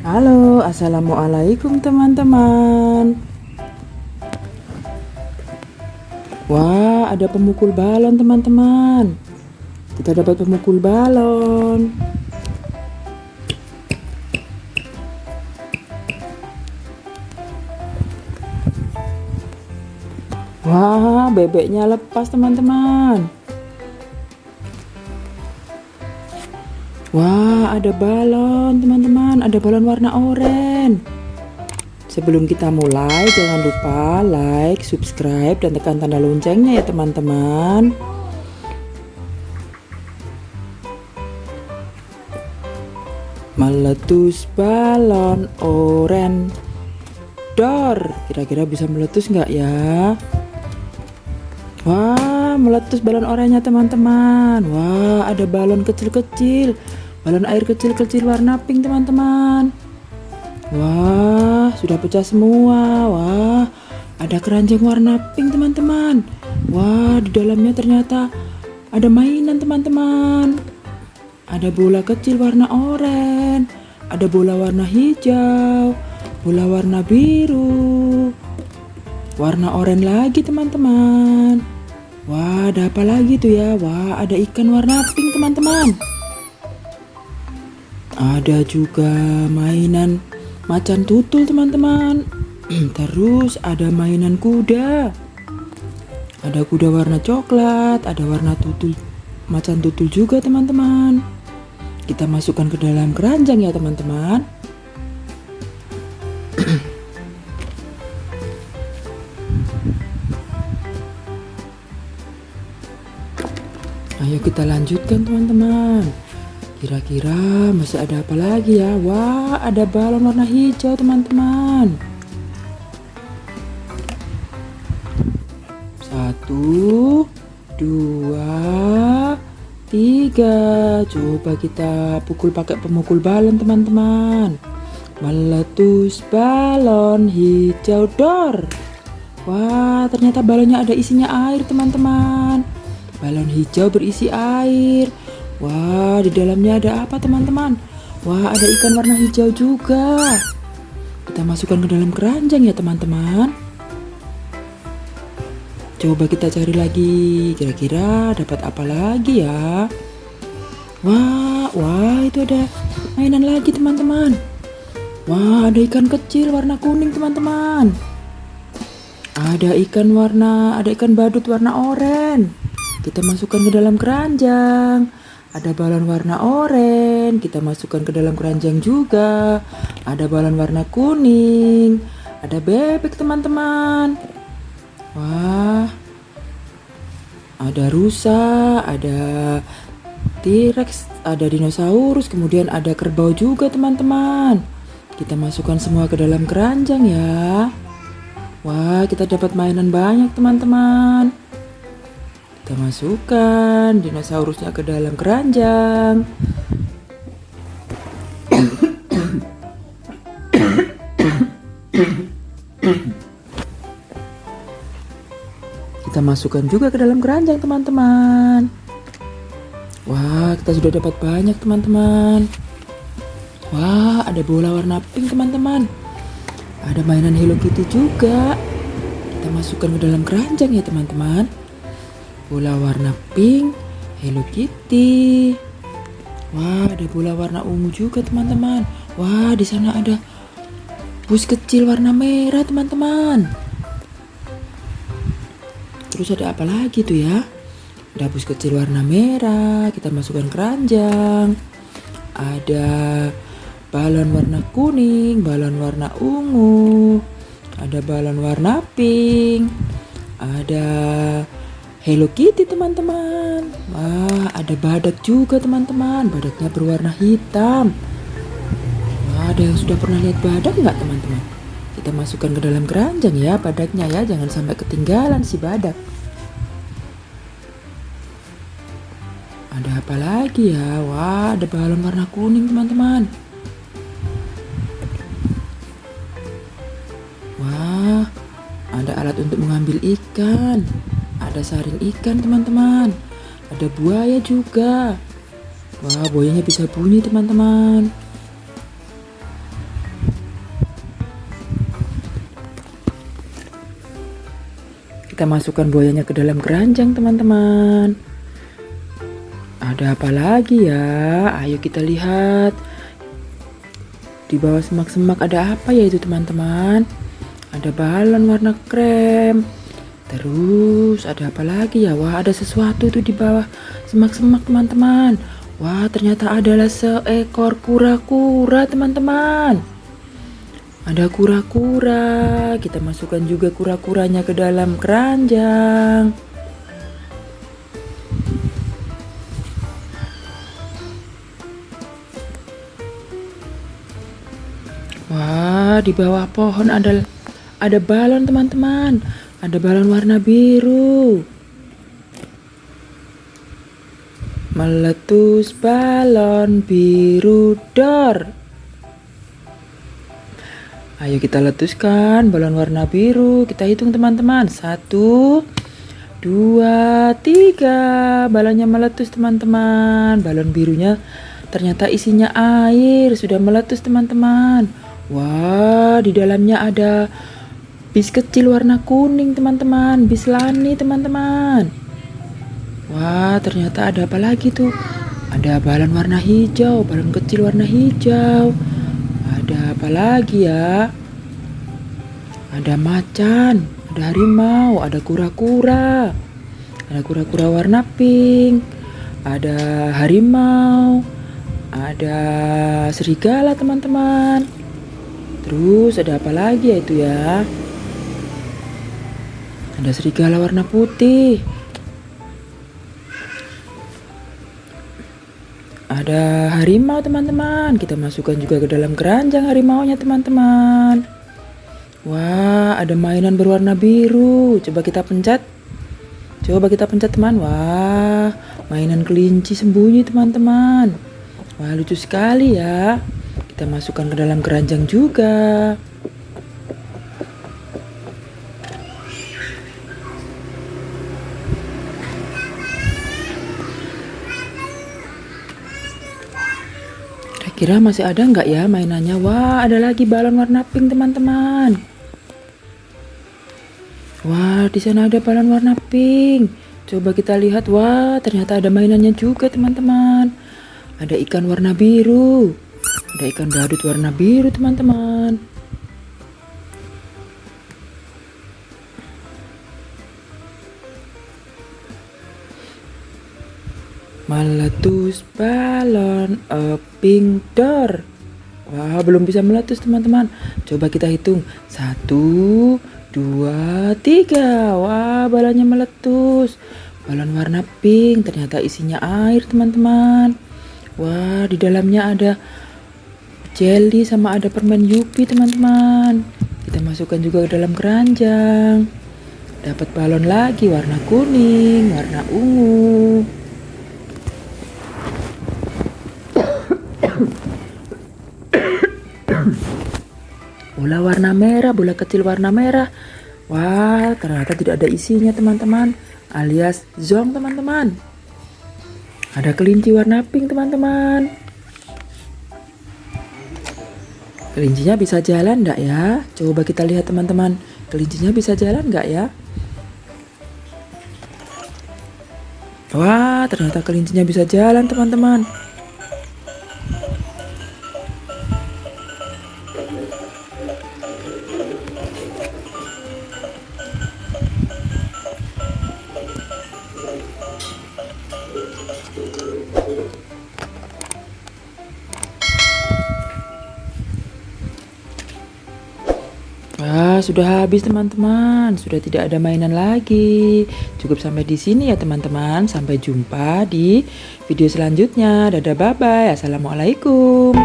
Halo, assalamualaikum teman-teman. Wah, ada pemukul balon teman-teman. Kita dapat pemukul balon. Wah, bebeknya lepas teman-teman. Wah, ada balon teman-teman. Ada balon warna oranye. Sebelum kita mulai, jangan lupa like, subscribe, dan tekan tanda loncengnya ya teman-teman. Meletus balon oranye. Dor, kira-kira bisa meletus nggak ya? Wah, meletus balon oranye teman-teman. Wah, ada balon kecil-kecil. Balon air kecil-kecil warna pink teman-teman. Wah, sudah pecah semua. Wah, ada keranjang warna pink teman-teman. Wah, di dalamnya ternyata ada mainan teman-teman. Ada bola kecil warna oranye. Ada bola warna hijau. Bola warna biru. Warna oranye lagi teman-teman. Wah, ada apa lagi tuh ya? Wah, ada ikan warna pink teman-teman. Ada juga mainan macan tutul teman-teman. Terus ada mainan kuda. Ada kuda warna coklat, ada warna tutul, macan tutul juga teman-teman. Kita masukkan ke dalam keranjang ya teman-teman. Ayo kita lanjutkan teman-teman. Kira-kira masih ada apa lagi ya? Wah, ada balon warna hijau teman-teman. 1, 2, 3. Coba kita pukul pakai pemukul balon teman-teman. Meletus balon hijau dor. Wah, ternyata balonnya ada isinya air teman-teman. Balon hijau berisi air. Wah, di dalamnya ada apa teman-teman? Wah, ada ikan warna hijau juga. Kita masukkan ke dalam keranjang ya teman-teman. Coba kita cari lagi. Kira-kira dapat apa lagi ya? Wah, itu ada mainan lagi teman-teman. Wah, ada ikan kecil warna kuning teman-teman. Ada ikan badut warna oranye. Kita masukkan ke dalam keranjang. Ada balon warna oranye, kita masukkan ke dalam keranjang juga. Ada balon warna kuning. Ada bebek teman-teman. Wah, ada rusa, ada T-Rex, ada dinosaurus, kemudian ada kerbau juga teman-teman. Kita masukkan semua ke dalam keranjang ya. Wah, kita dapat mainan banyak teman-teman. Kita masukkan dinosaurusnya ke dalam keranjang. Kita masukkan juga ke dalam keranjang teman-teman. Wah, kita sudah dapat banyak teman-teman. Wah, ada bola warna pink teman-teman. Ada mainan Hello Kitty juga. Kita masukkan ke dalam keranjang ya teman-teman. Bola warna pink, Hello Kitty. Wah, ada bola warna ungu juga teman-teman. Wah, di sana ada bus kecil warna merah teman-teman. Terus ada apa lagi tuh ya? Ada bus kecil warna merah. Kita masukkan keranjang. Ada balon warna kuning, balon warna ungu. Ada balon warna pink. Ada Hello Kitty teman-teman. Wah, ada badak juga teman-teman. Badaknya berwarna hitam. Wah, ada yang sudah pernah lihat badak nggak teman-teman? Kita masukkan ke dalam keranjang ya badaknya ya. Jangan sampai ketinggalan si badak. Ada apa lagi ya? Wah, ada balon warna kuning teman-teman. Wah, ada alat untuk mengambil ikan. Ada saring ikan teman-teman. Ada buaya juga. Wah, buayanya bisa bunyi teman-teman. Kita masukkan buayanya ke dalam keranjang teman-teman. Ada apa lagi ya? Ayo kita lihat. Di bawah semak-semak ada apa ya itu teman-teman? Ada balon warna krem. Terus ada apa lagi ya? Wah, ada sesuatu tuh di bawah semak-semak teman-teman. Wah, ternyata adalah seekor kura-kura teman-teman. Ada kura-kura. Kita masukkan juga kura-kuranya ke dalam keranjang. Wah, di bawah pohon ada balon teman-teman. Ada balon warna biru. Meletus balon biru dor. Ayo kita letuskan balon warna biru. Kita hitung teman-teman. 1, 2, 3. Balonnya meletus teman-teman. Balon birunya ternyata isinya air. Sudah meletus teman-teman. Wah, di dalamnya ada bis kecil warna kuning teman-teman. Bis Lani teman-teman. Wah, ternyata ada apa lagi tuh? Ada balon warna hijau. Balon kecil warna hijau. Ada apa lagi ya? Ada macan, ada harimau, ada kura-kura. Ada kura-kura warna pink. Ada harimau. Ada serigala teman-teman. Terus ada apa lagi ya itu ya? Ada serigala warna putih. Ada harimau teman-teman. Kita masukkan juga ke dalam keranjang harimaunya teman-teman. Wah, ada mainan berwarna biru. Coba kita pencet. Teman. Wah, mainan kelinci sembunyi teman-teman. Wah, lucu sekali ya. Kita masukkan ke dalam keranjang juga. Kira masih ada nggak ya mainannya? Wah, ada lagi balon warna pink teman-teman. Wah, di sana ada balon warna pink. Coba kita lihat. Wah, ternyata ada mainannya juga teman-teman. Ada ikan warna biru. Ada ikan badut warna biru teman-teman. Meletus balon a pink door. Wah, belum bisa meletus teman-teman. Coba kita hitung. 1, 2, 3. Wah, balonnya meletus. Balon warna pink. Ternyata isinya air teman-teman. Wah, di dalamnya ada jelly sama ada permen Yupi teman-teman. Kita masukkan juga ke dalam keranjang. Dapat balon lagi warna kuning, warna ungu. Bola warna merah, bola kecil warna merah. Wah, ternyata tidak ada isinya teman-teman, alias zong teman-teman. Ada kelinci warna pink teman-teman. Kelincinya bisa jalan enggak ya? Coba kita lihat teman-teman. Kelincinya bisa jalan enggak ya? Wah, ternyata kelincinya bisa jalan teman-teman. Wah, sudah habis teman-teman. Sudah tidak ada mainan lagi. Cukup sampai di sini ya teman-teman. Sampai jumpa di video selanjutnya. Dadah, bye-bye. Assalamualaikum.